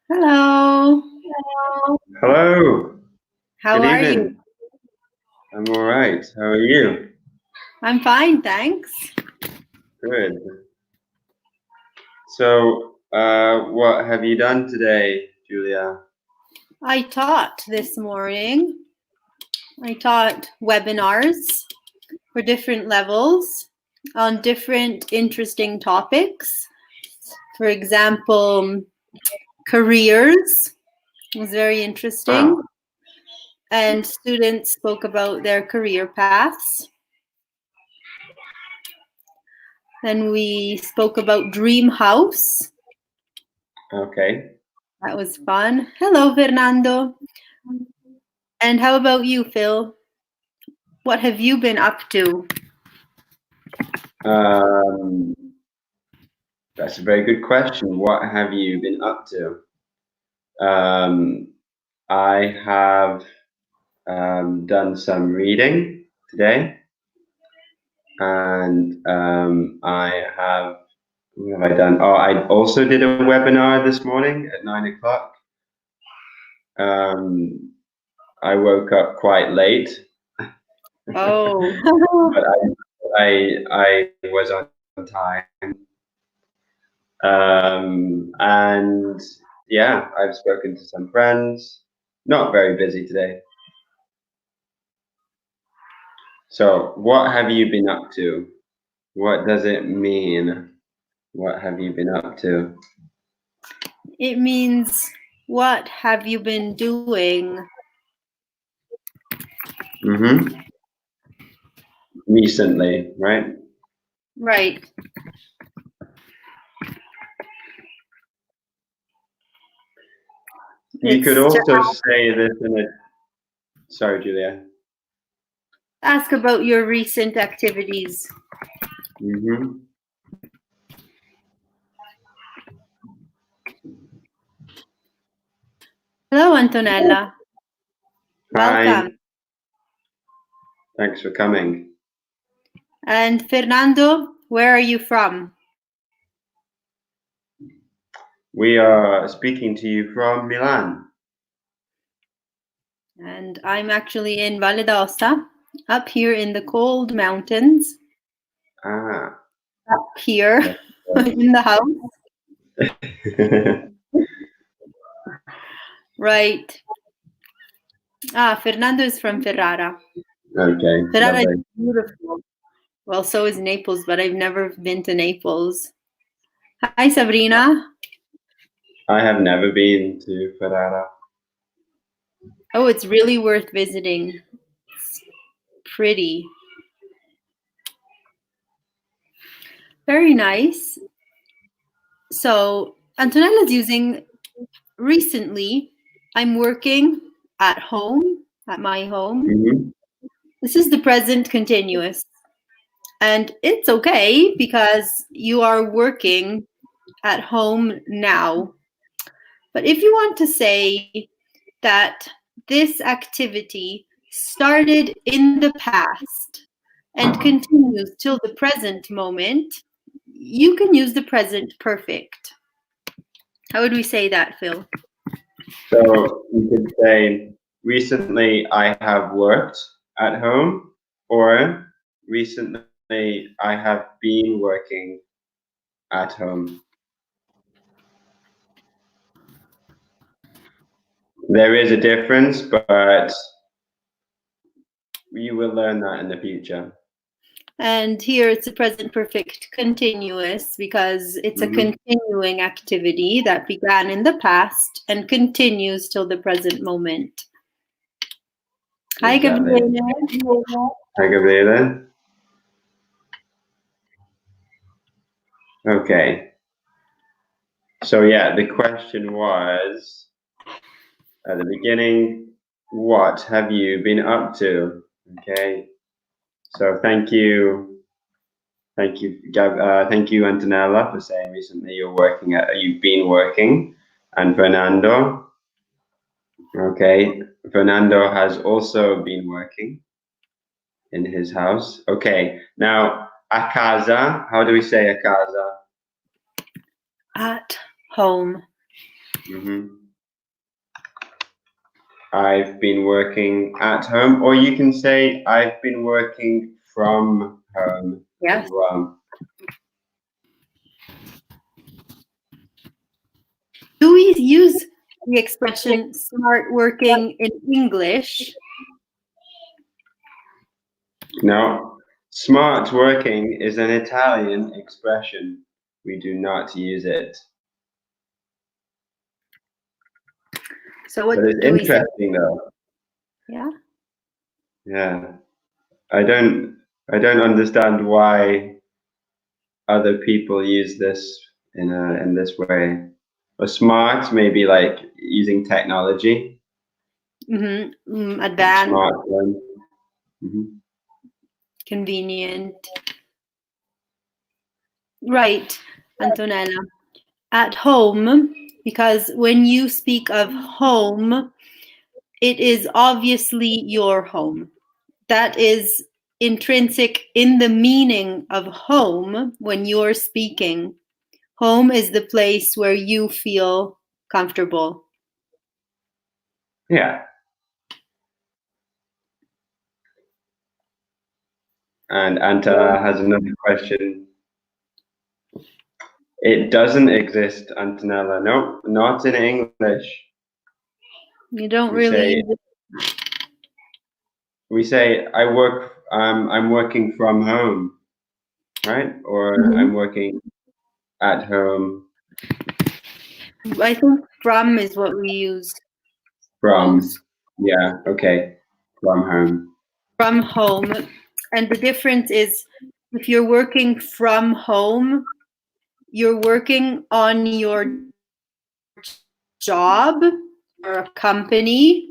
Hello. Hello. How Good are you? evening. I'm all right. How are you? I'm fine, thanks. Good. So, what have you done today, Julia? I taught this morning. I taught webinars for different levels on different interesting topics. For example, careers was very interesting, Ah, and students spoke about their career paths. Then we spoke about dream house. okay. That was fun. Hello, Fernando. And how about you, Phil? What have you been up to? Um, that's a very good question. What have you been up to? Um, I have done some reading today, and what have I done? Oh, I also did a webinar this morning at 9 o'clock. I woke up quite late, Oh, but I was on time. And yeah, I've spoken to some friends. Not very busy today. So, what have you been up to? What does it mean? What have you been up to? it means what have you been doing? Mm-hmm. Recently, right? Right. You could It's to also say this in a. Sorry, Julia. ask about your recent activities. Mm-hmm. Hello, Antonella. Welcome. Hi. Thanks for coming. And Fernando, where are you from? We are speaking to you from Milan. And I'm actually in Valle d'Aosta, up here in the cold mountains, Ah. up here in the house. Right. Fernando is from Ferrara. Okay, Ferrara is lovely. beautiful. Well, so is Naples, but I've never been to Naples. Hi, Sabrina. I have never been to Ferrara. Oh, it's really worth visiting. It's pretty. Very nice. So, Antonella's using recently, I'm working at home, at my home. Mm-hmm. This is the present continuous. And it's okay because you are working at home now. But if you want to say that this activity started in the past and continues till the present moment, you can use the present perfect. How would we say that, Phil? So you could say, recently I have worked at home, or recently I have been working at home. There is a difference, but you will learn that in the future. And here it's a present perfect continuous because it's a continuing activity that began in the past and continues till the present moment. Hi, Exactly. Gabriela. Hi, Gabriela. Okay. So yeah, the question was at the beginning, what have you been up to? Okay. So thank you, thank you, thank you, Antonella, for saying recently you've been working, and Fernando. Okay, Fernando has also been working in his house. Okay, now a casa. How do we say a casa? At home. Mm-hmm. I've been working at home, or you can say I've been working from home as Yes. well. Do we use the expression smart working in English? No, smart working is an Italian expression. We do not use it. So what But it's do we say? interesting though. Yeah. Yeah. I don't understand why other people use this in this way. Or smart, maybe like using technology. Advanced, Smart one. Hmm. convenient. Right, Antonella. At home, because when you speak of home, it is obviously your home. That is intrinsic in the meaning of home when you're speaking. Home is the place where you feel comfortable. Yeah. And Anta has another question. It doesn't exist, Antonella. No, not in English. You don't We really say use it. I'm working from home, right? Or Mhm. I'm working at home I think from is what we use from. most. Yeah, okay. From home. From home. And the difference is if you're working from home, you're working on your job or a company.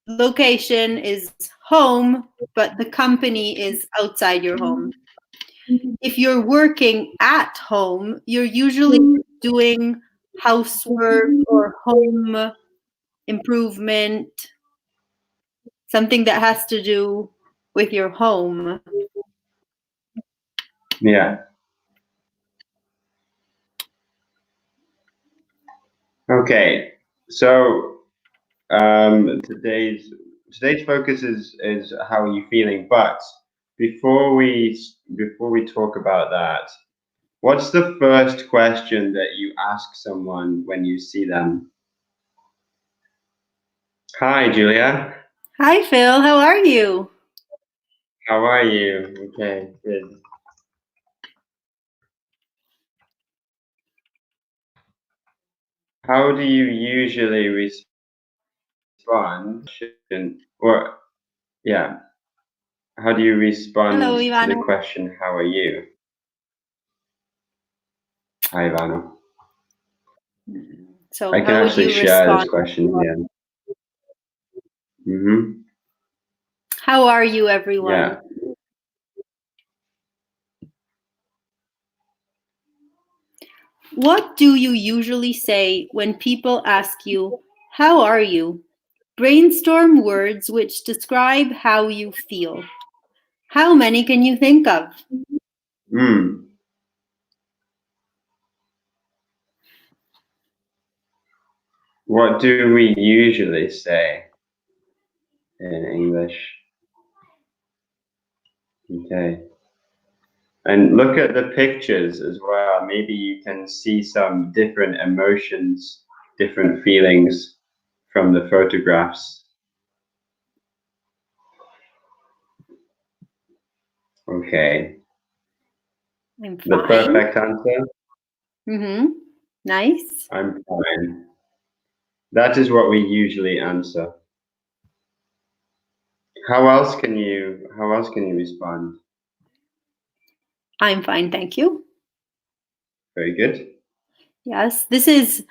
Location is home, but the company is outside your home. If you're working at home, you're usually doing housework or home improvement, something that has to do with your home. Yeah. Okay. So today's focus is how are you feeling? But before we talk about that, what's the first question that you ask someone when you see them? Hi, Julia. Hi, Phil. How are you? How are you? Okay, good. How do you usually respond? Or yeah, how do you respond Hello, to the Ivana. question, how are you? Hi, Ivano. So, I can how would actually you share this respond? question here. Mm-hmm. How are you, everyone? Yeah. What do you usually say when people ask you, how are you? Brainstorm words which describe how you feel. How many can you think of? Mm. What do we usually say in English? Okay. And look at the pictures as well. Maybe you can see some different emotions, different feelings from the photographs. Okay. I'm The fine. perfect answer? Mm-hmm. Nice. I'm fine. That is what we usually answer. How else can you respond? I'm fine, thank you. Very good. Yes, this is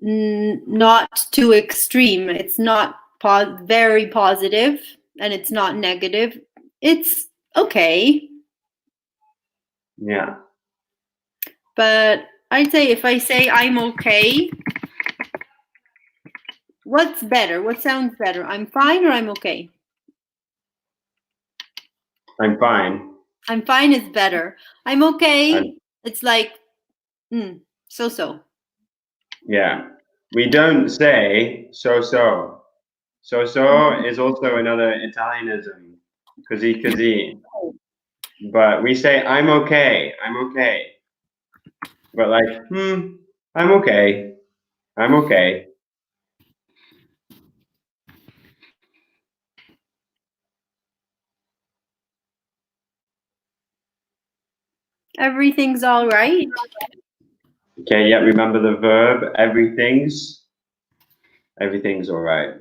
not too extreme. It's not very positive and it's not negative. It's okay. Yeah. But I'd say if I say I'm okay, what's better? What sounds better? I'm fine or I'm okay? I'm fine. I'm fine is better. I'm I'm okay. It's like, so so. yeah. We don't say so. So is also another Italianism, così. But we say I'm okay. But like, I'm okay. I'm okay. Everything's all right. Okay, yeah, remember the verb, everything's all right.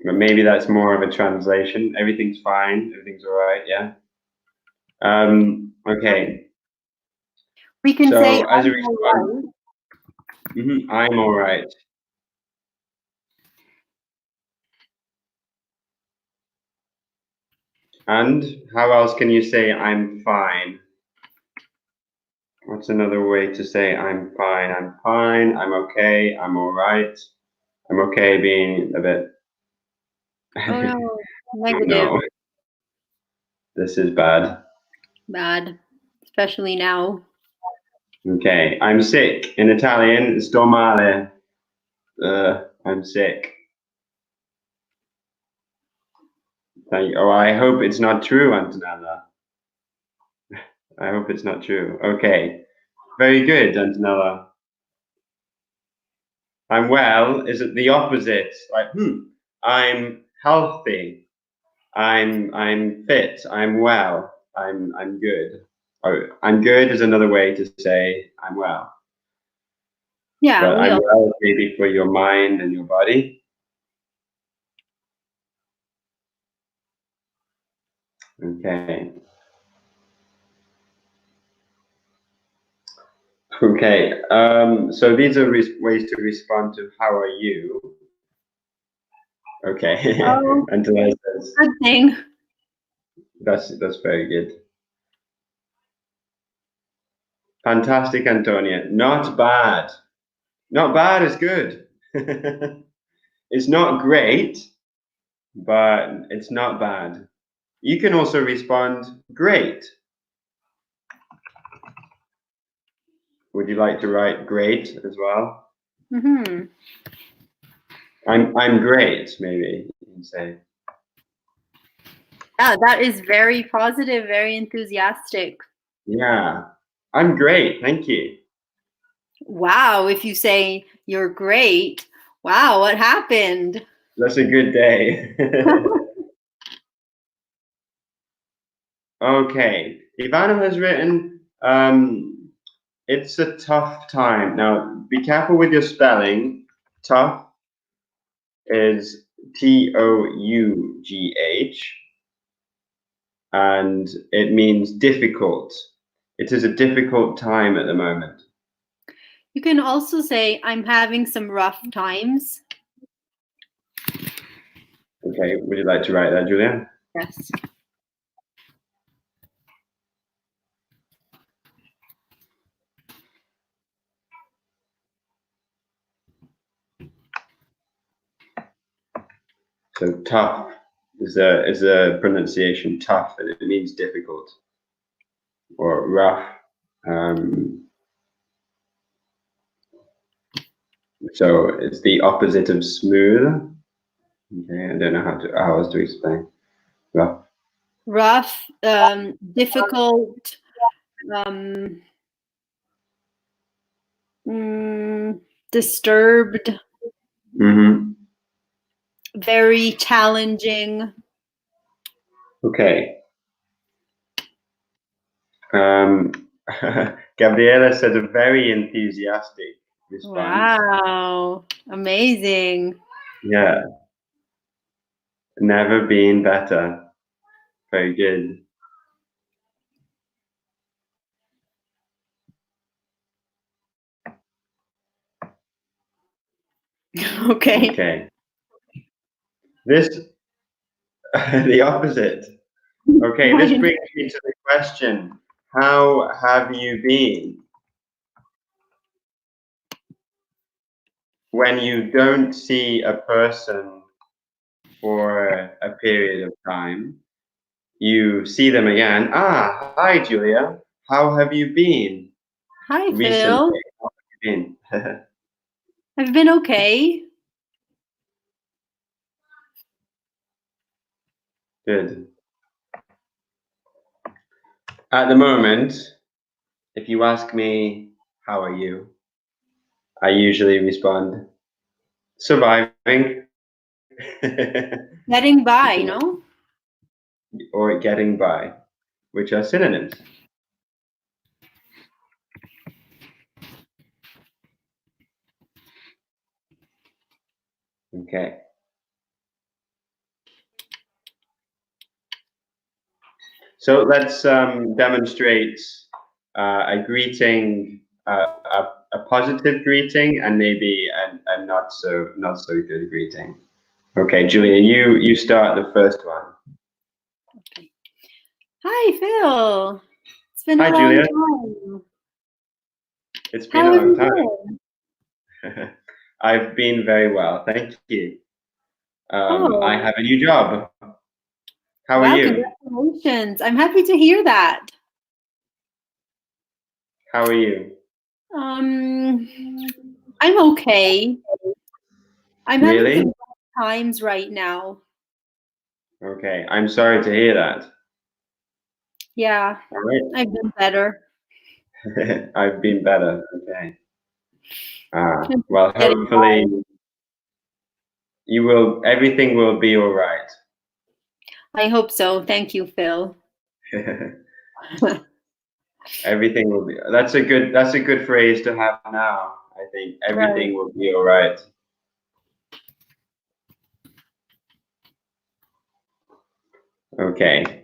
But maybe that's more of a translation. Everything's fine, everything's all right, yeah. Okay. We can say So as a I'm all response, right. I'm all right. And how else can you say I'm fine? What's another way to say I'm fine? I'm fine, I'm okay, I'm all right. I'm okay being a bit. Oh no, Oh negative, no, this is bad. bad, especially now. Okay, I'm sick. In Italian, sto male. I'm sick. Oh, I hope it's not true, Antonella. I hope it's not true. Okay, very good, Antonella. I'm well. Is it the opposite? Like, I'm healthy. I'm fit. I'm well. I'm good. Oh, I'm good is another way to say I'm well. Yeah, But we I'm all. well maybe for your mind and your body. Okay. Okay. So these are ways to respond to how are you? Okay. Oh, Until I says good thing. that's very good. Fantastic, Antonia. Not bad. Not bad is good. It's not great, but it's not bad. You can also respond great. Would you like to write great as well? Hmm. I'm great, maybe you can say. Yeah, that is very positive, very enthusiastic. Yeah. I'm great, thank you. Wow, if you say you're great, wow, what happened? That's a good day. Okay. Ivana has written, it's a tough time. Now, be careful with your spelling. Tough is Tough, and it means difficult. It is a difficult time at the moment. You can also say I'm having some rough times. Okay, would you like to write that, Julia? Yes. So tough is a pronunciation tough, and it means difficult or rough. So it's the opposite of smooth. Okay, I don't know how else to explain. Rough. Rough, difficult, um, disturbed, Mm-hmm. very challenging. Okay. Um, Gabriela said a very enthusiastic response. Wow, amazing. Yeah, never been better. Very good. Okay. Okay. This, the opposite. Okay, this brings me to the question, how have you been? When you don't see a person for a period of time, you see them again. Ah, hi, Julia. How have you been Hi, recently? Phil. you been? I've been okay. Good. At the moment, if you ask me, how are you? I usually respond, surviving. Getting Which by, is, no? or getting by, which are synonyms. Okay. So let's demonstrate a greeting, a positive greeting, and maybe a not so good greeting. Okay, Julia, you start the first one. Okay. Hi, Phil. It's been a Hi, long Julia. time. It's been How a have long you time. been? I've been very well, thank you. I Oh, have a new job. How are wow, you? congratulations. I'm happy to hear that. How are you? Um, I'm okay. I'm having some Really? rough times right now. Okay, I'm sorry to hear that. Yeah, All right. I've been better. I've been better. Okay. I'm Well, getting hopefully everything will be all right. by. I hope so. Thank you, Phil. Everything will be, that's a good phrase to have now. I think Right. everything will be all right. Okay.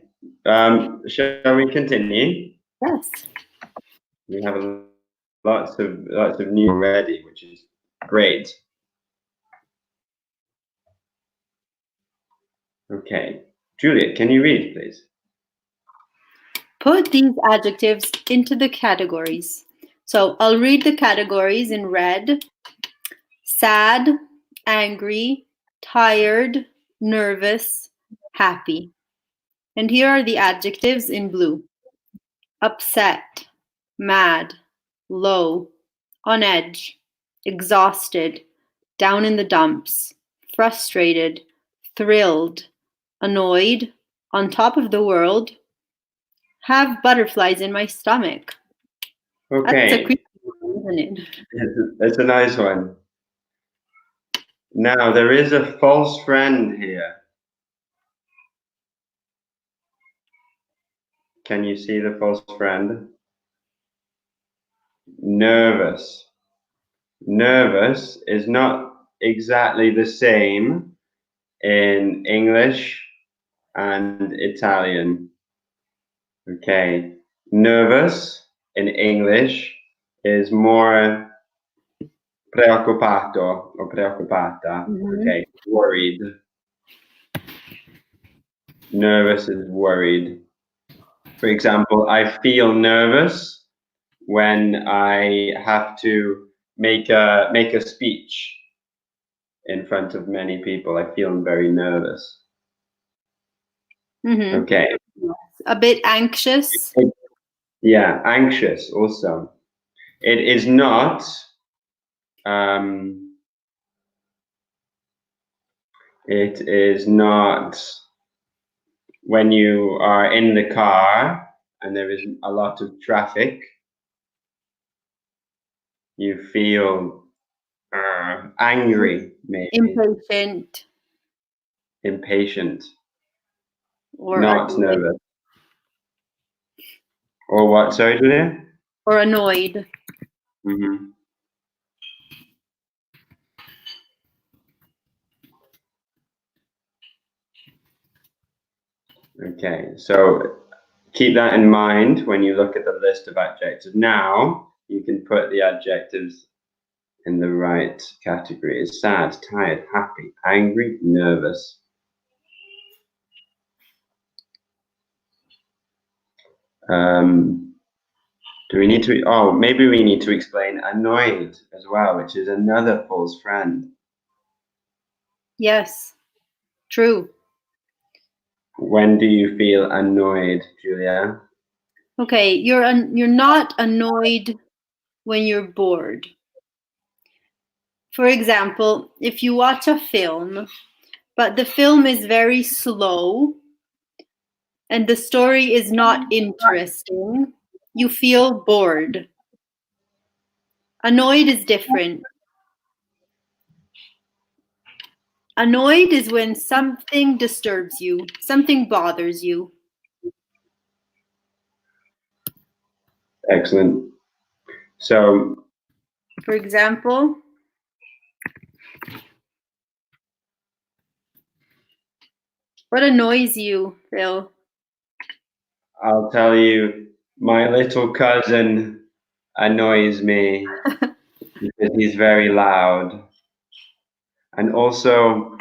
Shall we continue? Yes. We have lots of new already, which is great. Okay. Juliet, can you read, please? Put these adjectives into the categories. So I'll read the categories in red: sad, angry, tired, nervous, happy. And here are the adjectives in blue: upset, mad, low, on edge, exhausted, down in the dumps, frustrated, thrilled, annoyed, on top of the world, have butterflies in my stomach. That's a Okay. creepy one, isn't it? That's a nice one. Now, there is a false friend here. Can you see the false friend? Nervous. Nervous is not exactly the same in English and Italian. Okay. Nervous in English is more preoccupato or preoccupata. Mhm. Okay. Worried. Nervous is worried. For example, I feel nervous when I have to make a speech in front of many people. I feel very nervous. Mhm. Okay. A bit anxious Yeah, anxious also. It is not um it is not when you are in the car and there is a lot of traffic, you feel angry, maybe impatient impatient, or not annoyed nervous. Or what? Sorry, Julia? or annoyed. Hmm. Okay, so keep that in mind when you look at the list of adjectives. Now you can put the adjectives in the right categories: sad, tired, happy, angry, nervous. Um, do we need to? Oh, maybe we need to explain annoyed as well, which is another false friend. Yes, true. When do you feel annoyed, Julia? Okay, you're not annoyed when you're bored. For example, if you watch a film, but the film is very slow and the story is not interesting, you feel bored. Annoyed is different. Annoyed is when something disturbs you, something bothers you. Excellent. So, For example, what annoys you, Phil? I'll tell you, my little cousin annoys me because he's very loud. And also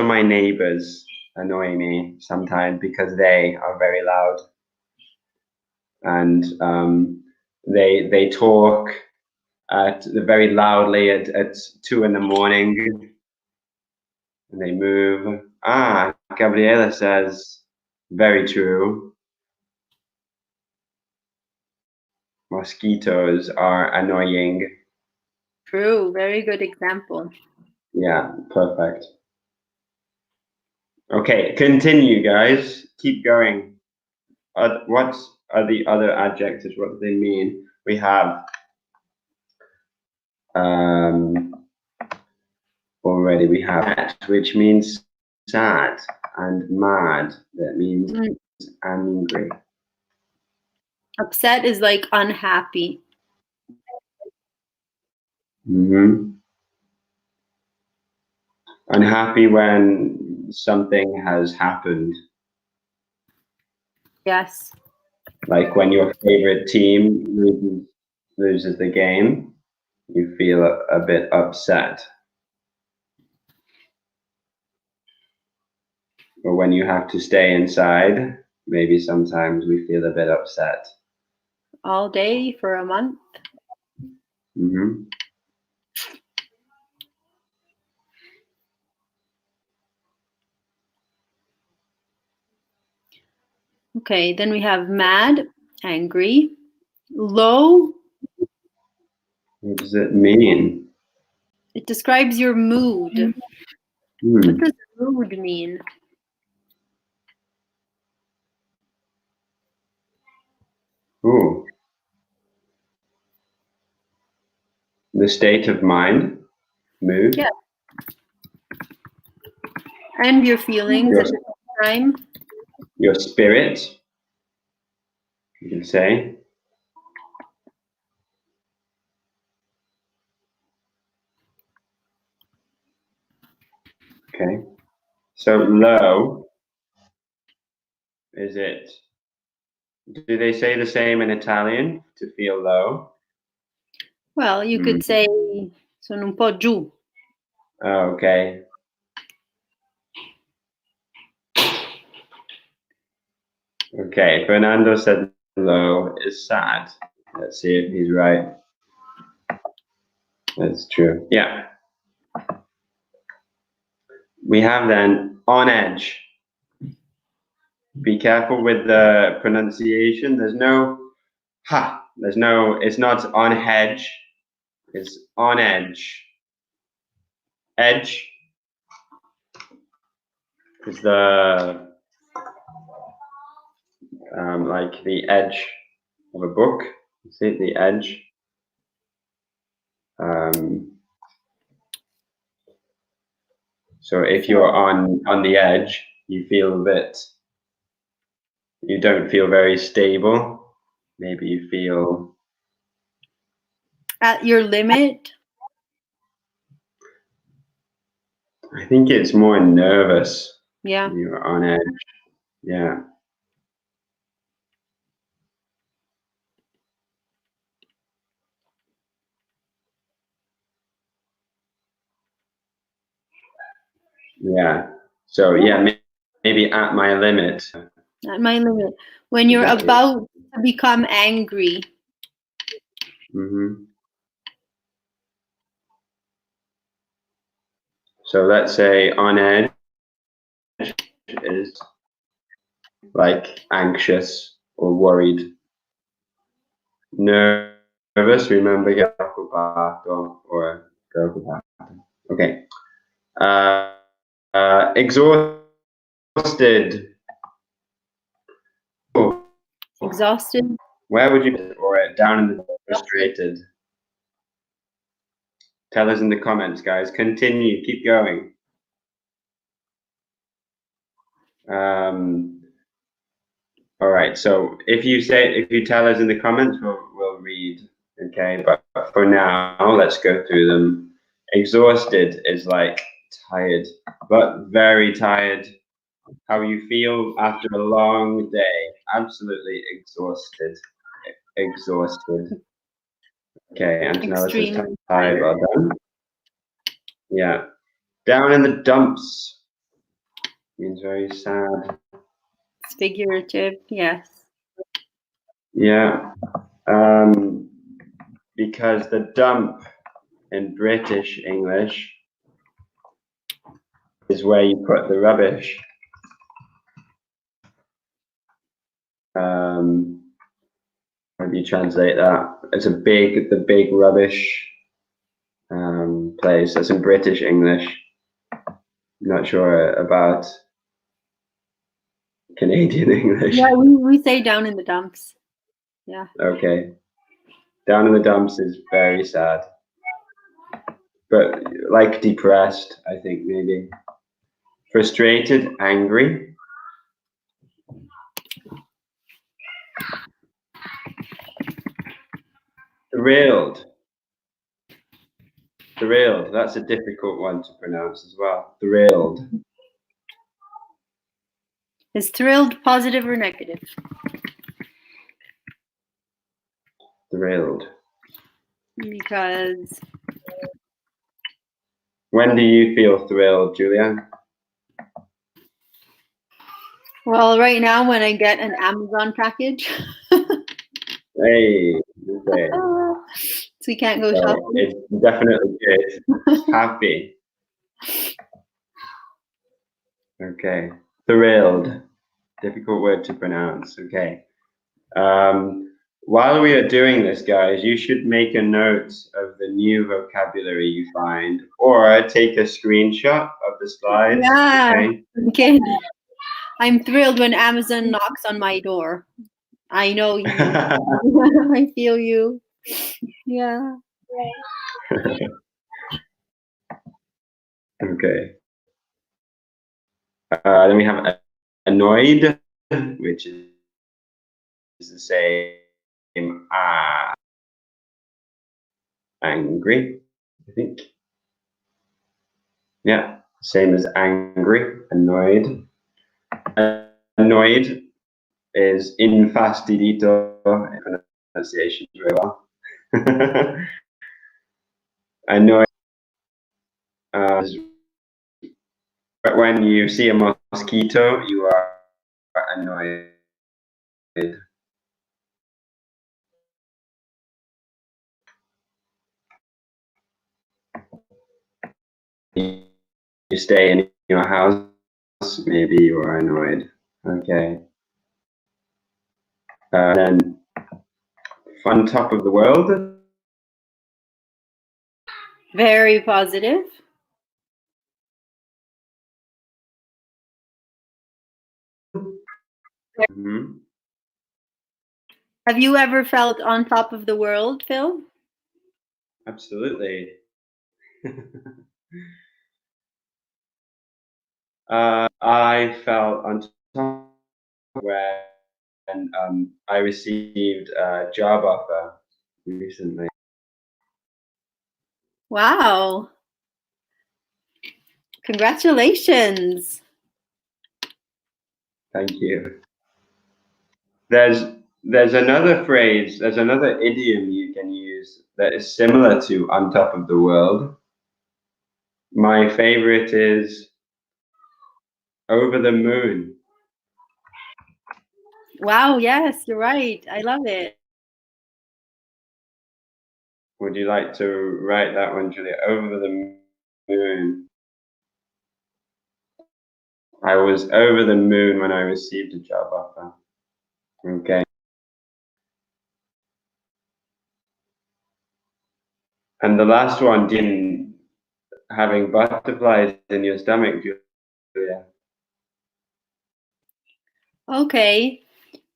my neighbors annoy me sometimes because they are very loud. And they talk very loudly at 2 in the morning, and they move. Gabriela says, very true. Mosquitoes are annoying. True, very good example. Yeah, perfect. Okay, continue, guys. Keep going. What are the other adjectives? What do they mean? We have already. We have that, which means sad, and mad, that means angry. Upset is like unhappy. Unhappy when something has happened. Yes. Like when your favorite team loses the game, you feel a bit upset. Or when you have to stay inside, maybe sometimes we feel a bit upset. All day for a month. Okay, then we have mad, angry, low. What does it mean? It describes your mood. What does mood mean? Ooh. The state of mind, mood. Yeah. And your feelings at the same time. Your spirit, you can say. Okay. So low, is it? Do they say the same in Italian, to feel low? Well, you could say sono un po' giù. Oh, okay. Okay, Fernando said low is sad. Let's see if he's right. That's true. Yeah. We have then on edge. Be careful with the pronunciation. There's no ha. There's no, it's not on hedge. It's on edge. Edge is the like the edge of a book. See the edge. So if you're on the edge, you feel a bit. You don't feel very stable. Maybe you feel At your limit. I think it's more nervous. Yeah. You're on edge. Yeah. Yeah. So yeah, maybe at my limit. At my limit. When you're about to become angry. So let's say on edge is like anxious or worried. Nervous, remember preoccupato or preoccupato. Okay. Exhausted. Exhausted. Where would you put or down in the frustrated? Tell us in the comments, guys. Continue. Keep going. All right. So if you tell us in the comments, we'll read. Okay. But for now, let's go through them. Exhausted is like tired, but very tired. How you feel after a long day. Absolutely exhausted. Exhausted. Okay, Antonella says Extremely tired. Well done. Yeah. Down in the dumps means very sad. It's figurative, yes. Yeah. Because the dump in British English is where you put the rubbish. How do you translate that? It's the big rubbish place. That's in British English. Not sure about Canadian English. Yeah, we say down in the dumps. Yeah. Okay. Down in the dumps is very sad. But like depressed, I think maybe. Frustrated, angry. Thrilled. Thrilled. That's a difficult one to pronounce as well. Thrilled. Is thrilled positive or negative? Thrilled. Because When do you feel thrilled, Julia? well, right now when I get an Amazon package, Hey, okay. so we can't go So shopping. it's definitely good. Happy. Okay. Thrilled. Difficult word to pronounce. Okay. While we are doing this, guys, you should make a note of the new vocabulary you find, or take a screenshot of the slides. Yeah. Okay. Okay. I'm thrilled when Amazon knocks on my door. I know you. I feel you. Yeah. Okay. Then we have annoyed, which is the same as angry, I think. Yeah, same as angry, annoyed. Annoyed is infastidito pronunciation very well. Annoyed is when you see a mosquito, you are annoyed. You stay in your house, maybe you are annoyed. Okay. Then fun top of the world. Very positive. Mm-hmm. Have you ever felt on top of the world, Phil? Absolutely. I felt on top when I received a job offer recently. Wow. Congratulations. Thank you. There's another phrase, there's another idiom you can use that is similar to on top of the world. My favorite is over the moon. Wow, yes, you're right. I love it. Would you like to write that one, Julia? Over the moon. I was over the moon when I received a job offer. Okay. And the last one, having butterflies in your stomach, Julia? Okay.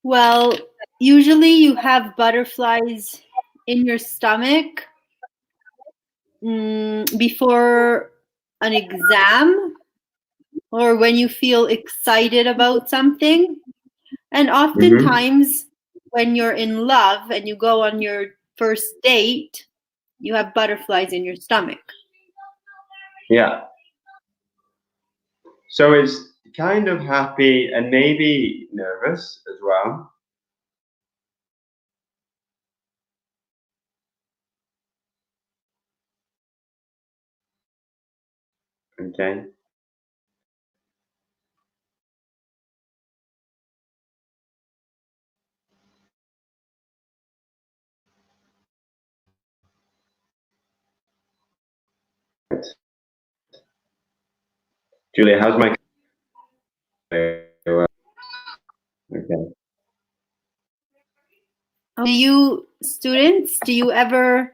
Well, usually you have butterflies in your stomach before an exam or when you feel excited about something. And oftentimes, when you're in love and you go on your first date, you have butterflies in your stomach. Yeah. So it's kind of happy and maybe nervous as well. Okay. Julia, how's my okay. Do you students, do you ever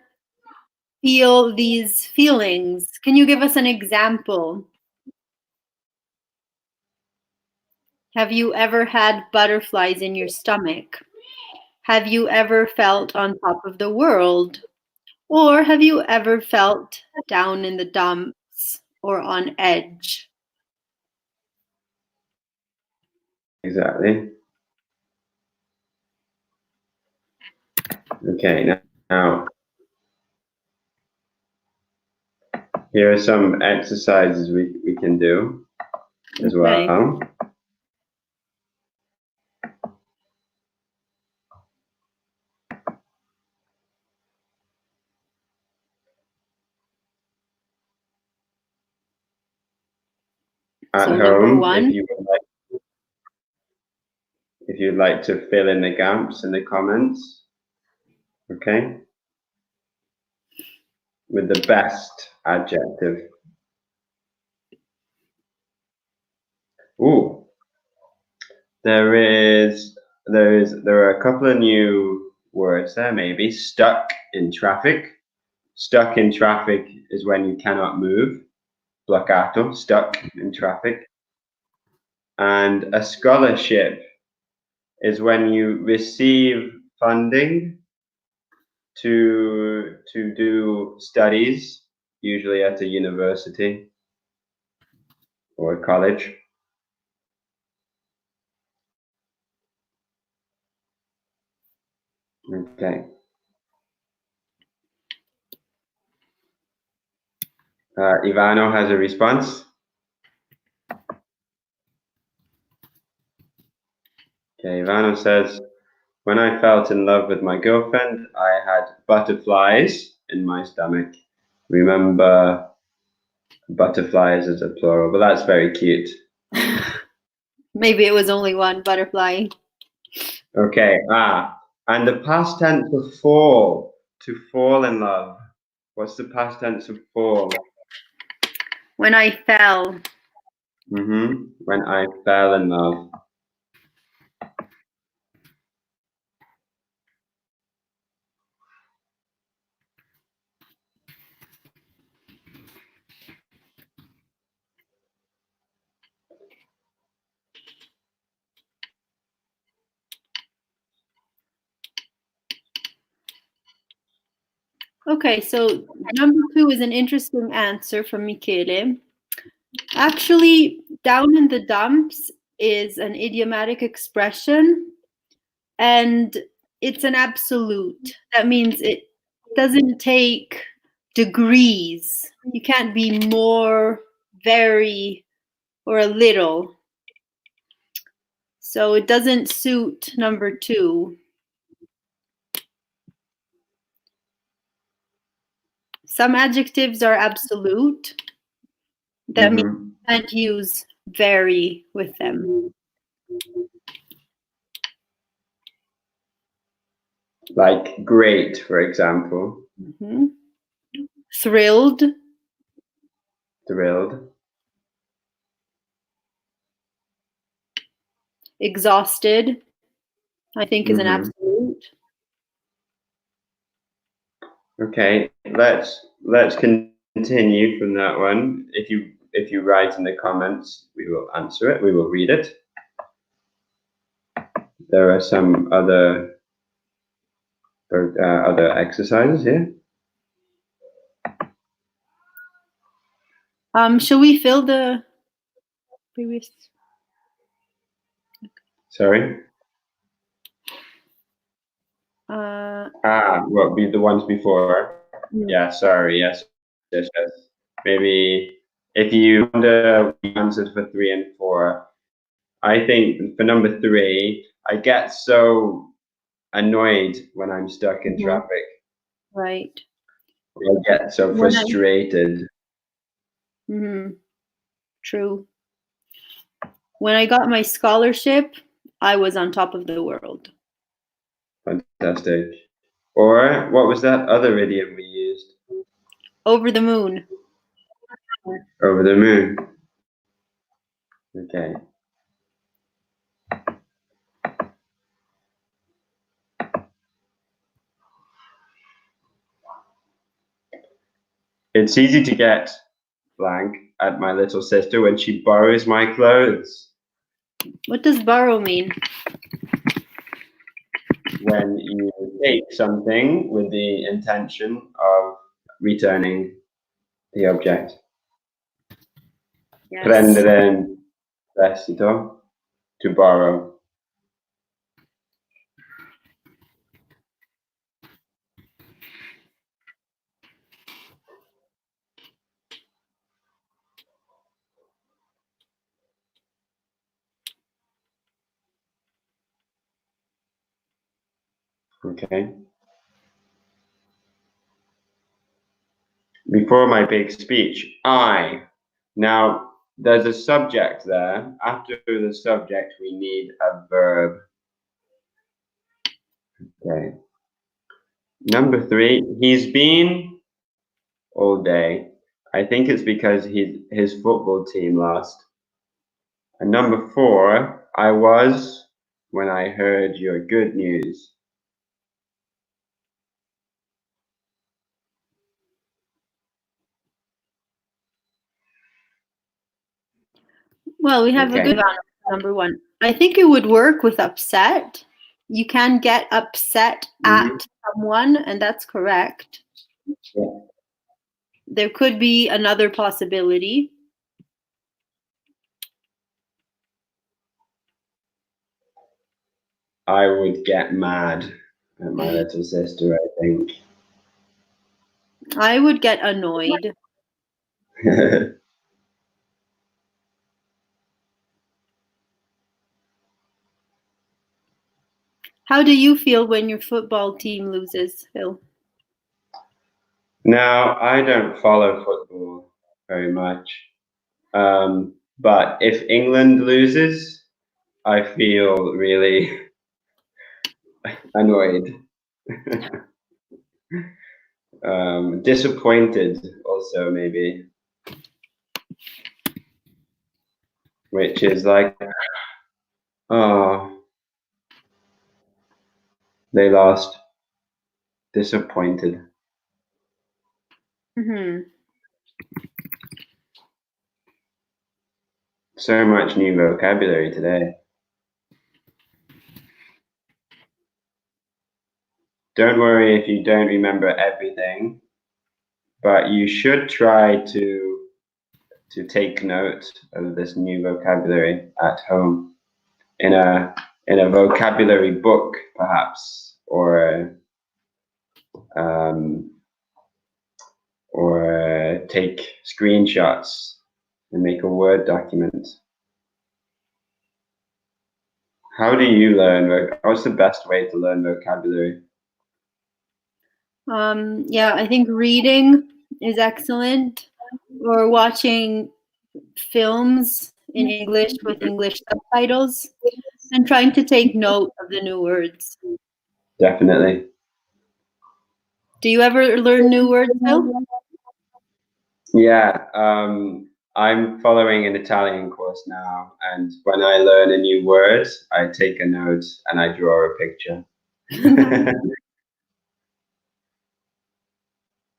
feel these feelings? Can you give us an example? Have you ever had butterflies in your stomach? Have you ever felt on top of the world? Or have you ever felt down in the dumps or on edge? Exactly. Okay, now here are some exercises we can do as Okay. well. At So number home, one. if you'd like to fill in the gaps in the comments, okay, with the best adjective. Ooh, there are a couple of new words there. Maybe stuck in traffic. Stuck in traffic is when you cannot move. Bloccato, stuck in traffic. And a scholarship is when you receive funding to do studies, usually at a university or a college. Okay. Ivano has a response. Okay, Ivano says, when I felt in love with my girlfriend, I had butterflies in my stomach. Remember, butterflies is a plural, but that's very cute. Maybe it was only one butterfly. Okay, and the past tense of fall, to fall in love. What's the past tense of fall? When I fell. When I fell in love. Okay, so number two is an interesting answer from Michele. Actually, down in the dumps is an idiomatic expression and it's an absolute. That means it doesn't take degrees. You can't be more, very, or a little. So it doesn't suit number two. Some adjectives are absolute. That means you can't use very with them. Like great, for example. Thrilled. Thrilled. Exhausted, I think, is an absolute. Okay, let's continue continue from that one. If you write in the comments, we will answer it. We will read it. There are some other exercises here. Shall we fill the previous? Sorry. What be the ones before? Yeah. Sorry. Yes. Maybe if you wonder the answers for 3 and 4, I think for number 3, I get so annoyed when I'm stuck in traffic. Right. I get so frustrated. True. When I got my scholarship, I was on top of the world. Fantastic. Or what was that other idiom we used? Over the moon. Over the moon. Okay. It's easy to get blank at my little sister when she borrows my clothes. What does borrow mean? When you take something with the intention of returning the object. Yes. Prendere in prestito, to borrow. Okay. Before my big speech, I. Now, there's a subject there. After the subject, we need a verb. Okay. Number 3, he's been all day. I think it's because his football team lost. And number 4, I was when I heard your good news. Well, we have a good one. Number 1. I think it would work with upset. You can get upset at someone, and that's correct. Yeah. There could be another possibility. I would get mad at my little sister, I think. I would get annoyed. How do you feel when your football team loses, Phil? Now, I don't follow football very much. But if England loses, I feel really annoyed. Disappointed also, maybe. Which is like, oh, they lost. Disappointed. So much new vocabulary today. Don't worry if you don't remember everything, but you should try to take note of this new vocabulary at home in a vocabulary book, perhaps, or take screenshots and make a Word document. How do you learn? What's the best way to learn vocabulary? Yeah, I think reading is excellent, or watching films in English with English subtitles, and trying to take note of the new words. Definitely. Do you ever learn new words, Phil? Yeah, I'm following an Italian course now, and when I learn a new word, I take a note and I draw a picture.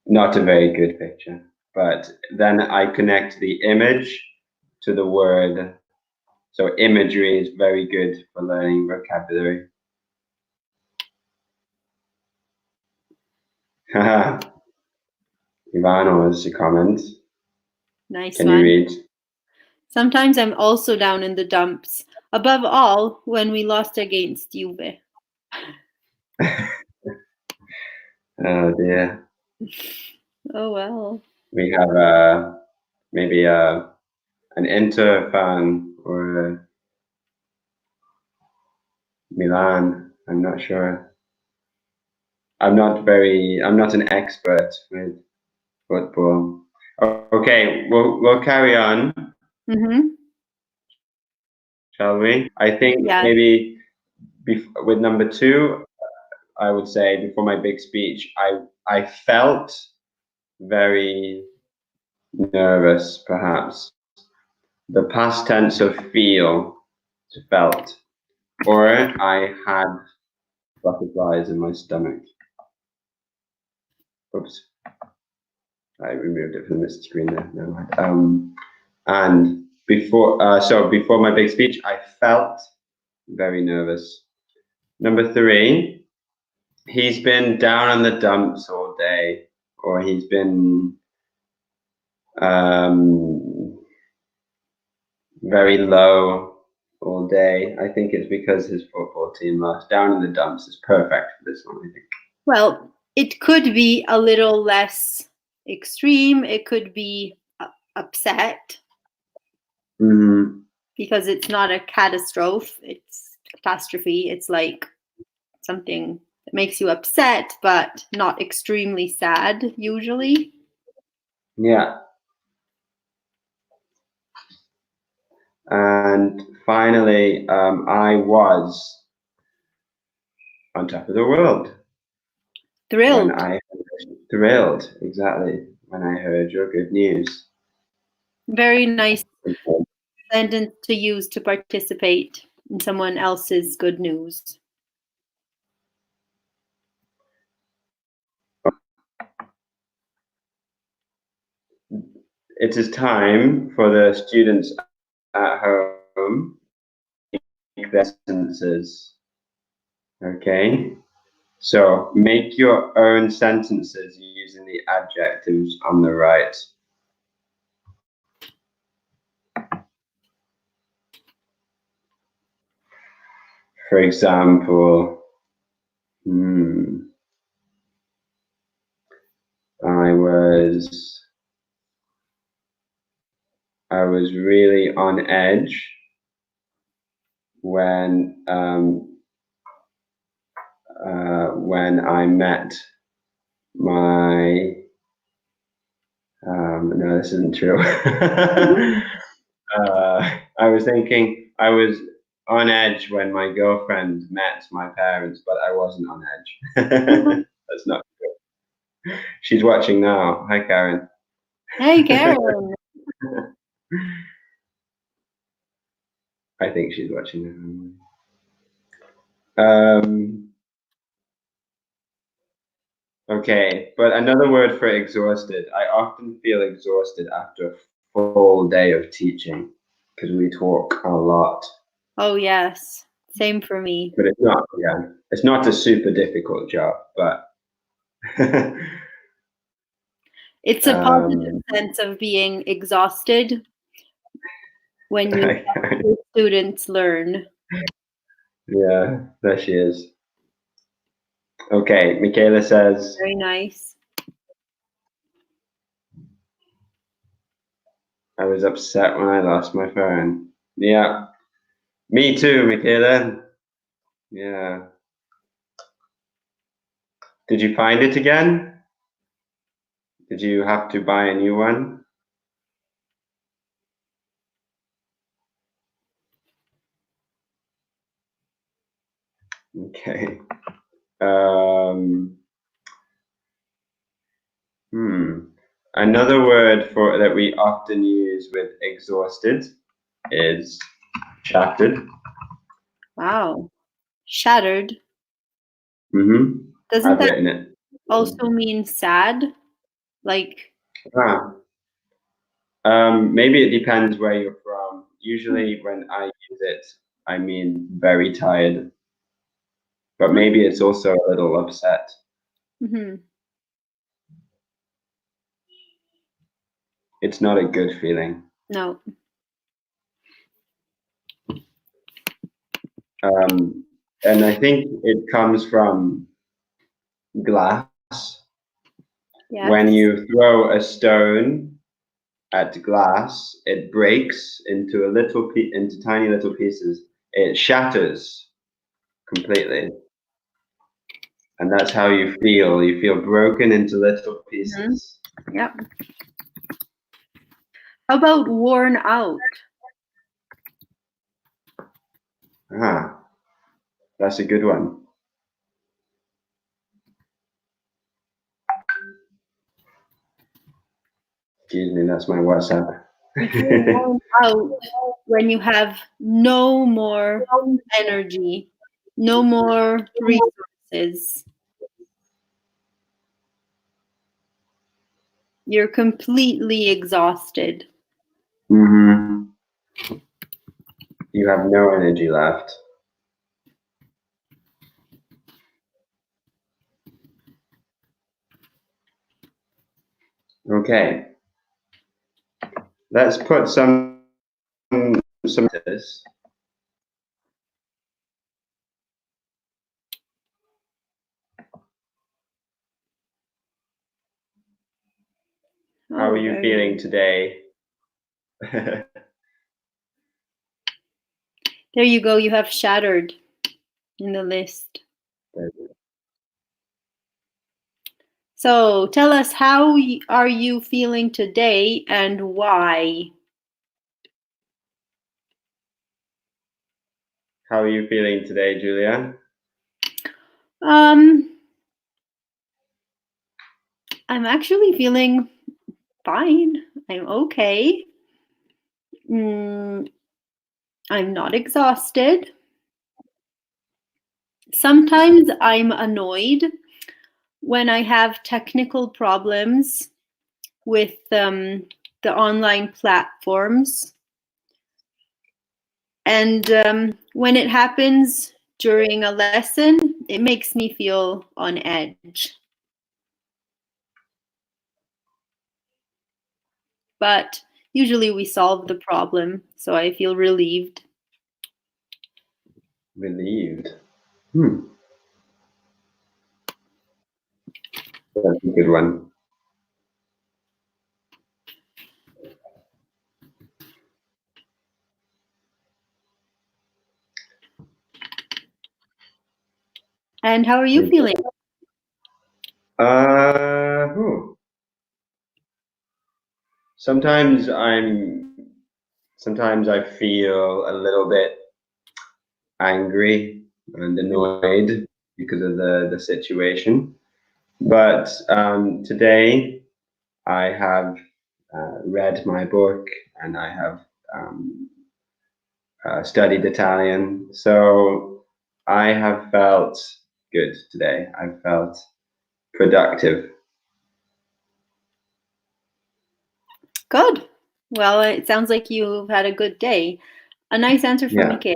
Not a very good picture. but then I connect the image to the word. So imagery is very good for learning vocabulary. Ivano has a comment. Nice Can one. you read? Sometimes I'm also down in the dumps. Above all, when we lost against Juve. Oh dear. Oh well. We have maybe an Inter fan or a Milan. I'm not sure. I'm not an expert with football. Okay, we'll carry on, Mm-hmm. shall we? I think Yeah. maybe with number 2, I would say before my big speech, I felt very nervous, perhaps. The past tense of feel, felt, or I had butterflies in my stomach. Oops, I removed it from the screen there. Never mind. And before my big speech, I felt very nervous. Number 3, he's been down in the dumps all day, or he's been very low all day. I think it's because his football team lost. Down in the dumps is perfect for this one, I think. Well, it could be a little less extreme. It could be upset. Mm-hmm. Because it's not a catastrophe. It's like something that makes you upset, but not extremely sad, usually. Yeah. And finally, I was on top of the world. Thrilled. Thrilled, exactly, when I heard your good news. Very nice sentence to use to participate in someone else's good news. It is time for the students at home to make their sentences. Okay? So make your own sentences using the adjectives on the right. For example, I was really on edge when I met my no, this isn't true. I was thinking I was on edge when my girlfriend met my parents, but I wasn't on edge. That's not true. She's watching now. Hi, Karen. Hey, Karen. I think she's watching now. Okay, but another word for exhausted. I often feel exhausted after a full day of teaching because we talk a lot. Oh, yes. Same for me. But it's not a super difficult job, but it's a positive sense of being exhausted when you help your students learn. Yeah, there she is. Okay, Michaela says, Very nice. I was upset when I lost my phone. Yeah, me too, Michaela. Yeah. Did you find it again? Did you have to buy a new one? Okay. Another word for that we often use with exhausted is shattered. Wow. Shattered. Mm-hmm. Doesn't I've that written it. also mean sad? Like, Ah, Maybe it depends where you're from. Usually when I use it, I mean very tired. But maybe it's also a little upset. Mm-hmm. It's not a good feeling. No. And I think it comes from glass. When Yes. you throw a stone at glass, it breaks into into tiny little pieces. It shatters completely, and that's how you feel. You feel broken into little Mm-hmm. pieces. Yep. How about worn out? Ah, that's a good one. Excuse me, that's my WhatsApp. You feel worn out when you have no more energy, no more resources. You're completely exhausted. Mm-hmm. You have no energy left. Okay, let's put some this. How are Oh, you very feeling good. today? There you go. You have shattered in the list. So tell us, are you feeling today and why? How are you feeling today, Julia? Um, I'm actually feeling fine. I'm okay. Mm, I'm not exhausted. Sometimes I'm annoyed when I have technical problems with the online platforms. And when it happens during a lesson, it makes me feel on edge. But usually we solve the problem, so I feel relieved. Relieved. Hmm, that's a good one. And how are you feeling? Whew. Sometimes sometimes I feel a little bit angry and annoyed because of the situation. But today I have read my book and I have um, studied Italian. So I have felt good today. I felt productive. Good. Well, it sounds like you've had a good day. A nice answer from Yeah. Michaela.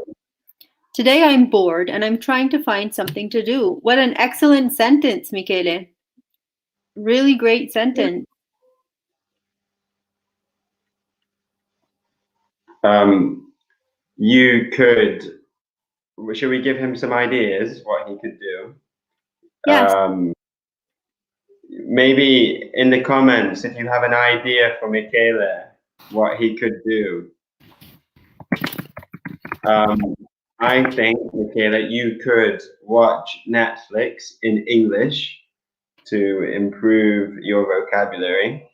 Today I'm bored and I'm trying to find something to do. What an excellent sentence, Michele. Really great sentence. Um, you could. Should we give him some ideas what he could do? Yes. Maybe in the comments if you have an idea for Michele, what he could do. Um, I think, Michaela, you could watch Netflix in English to improve your vocabulary.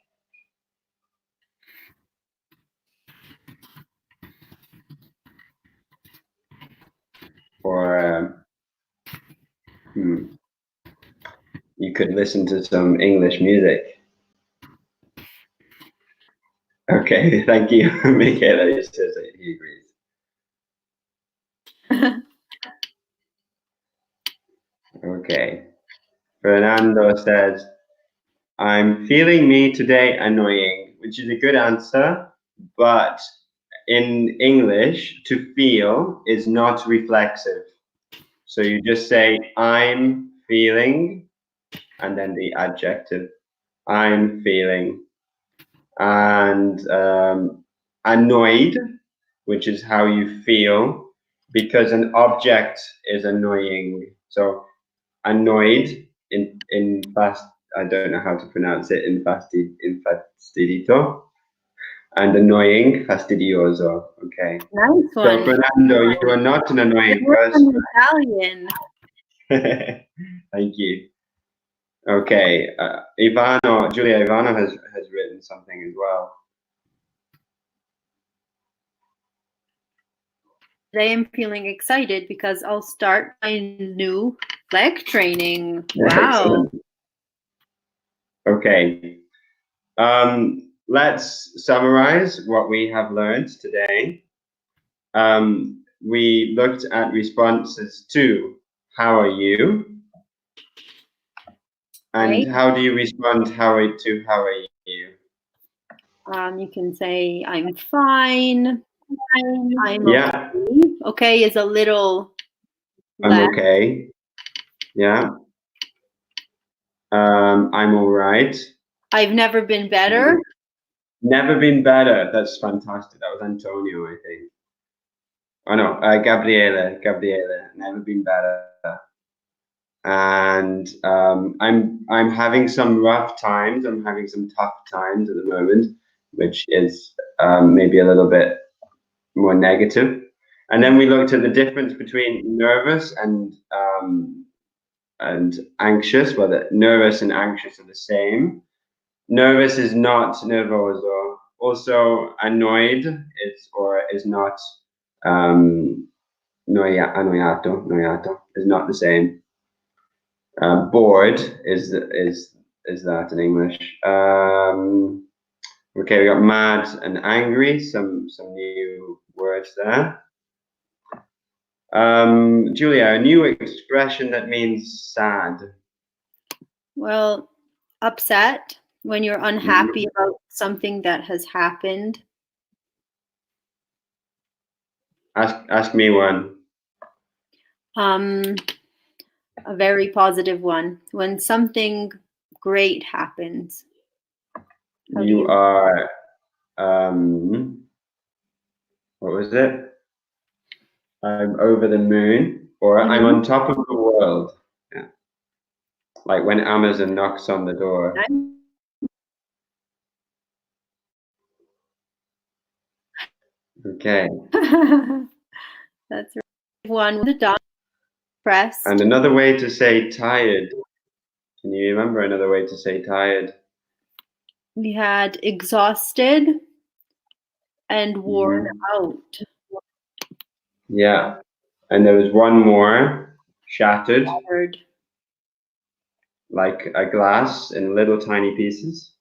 Or you could listen to some English music. Okay, thank you, Michaela. He says that he agrees. Okay. Fernando says, I'm feeling me today annoying which is a good answer, but in English, to feel is not reflexive. So you just say, I'm feeling, and then the adjective, I'm feeling. And annoyed, which is how you feel, because an object is annoying. So annoyed in fast, I don't know how to pronounce it, in fastidito, and annoying, fastidioso. Okay. Nice So one. Fernando, you are not an annoying We're person. from Italian. Thank you. Okay, Julia Ivano has written something as well. Today I'm feeling excited because I'll start my new flag training. Wow. Excellent. Okay, let's summarize what we have learned today. We looked at responses to how are you, and Right. how do you respond to how are you? You can say I'm fine. I'm Yeah, okay. Okay is a little I'm less. okay. Yeah. I'm all right. I've never been better. Never been better. That's fantastic. That was Antonio, I think. Oh no, Gabriele. Never been better. And I'm having some rough times. I'm having some tough times at the moment, which is maybe a little bit more negative. And then we looked at the difference between nervous and anxious. Whether nervous and anxious are the same. Nervous is not nervoso. Also, annoyed is not annoiato is not the same. Bored is that in English? Okay, we got mad and angry. Some new words there. Julia, a new expression that means sad. Well, upset when you're unhappy about something that has happened. Ask me one. A very positive one. When something great happens. You are what was it? I'm over the moon, or I'm on top of the world. Yeah. Like when Amazon knocks on the door. Okay. That's right. One with the dot pressed. And another way to say tired. Can you remember another way to say tired? We had exhausted and worn out. Yeah. And there was one more, shattered, like a glass in little tiny pieces.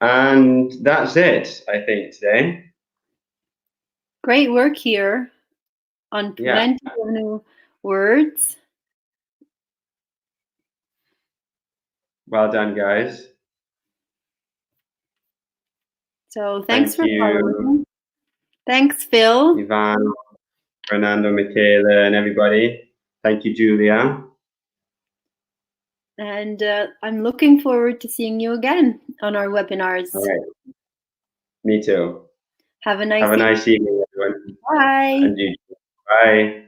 And that's it, I think, today. Great work here on plenty of new words. Well done, guys. So thanks for following. Thanks, Phil. Ivan, Fernando, Michaela, and everybody. Thank you, Julia. And I'm looking forward to seeing you again on our webinars. All right. Me too. Have a nice evening, everyone. Bye. And you. Bye.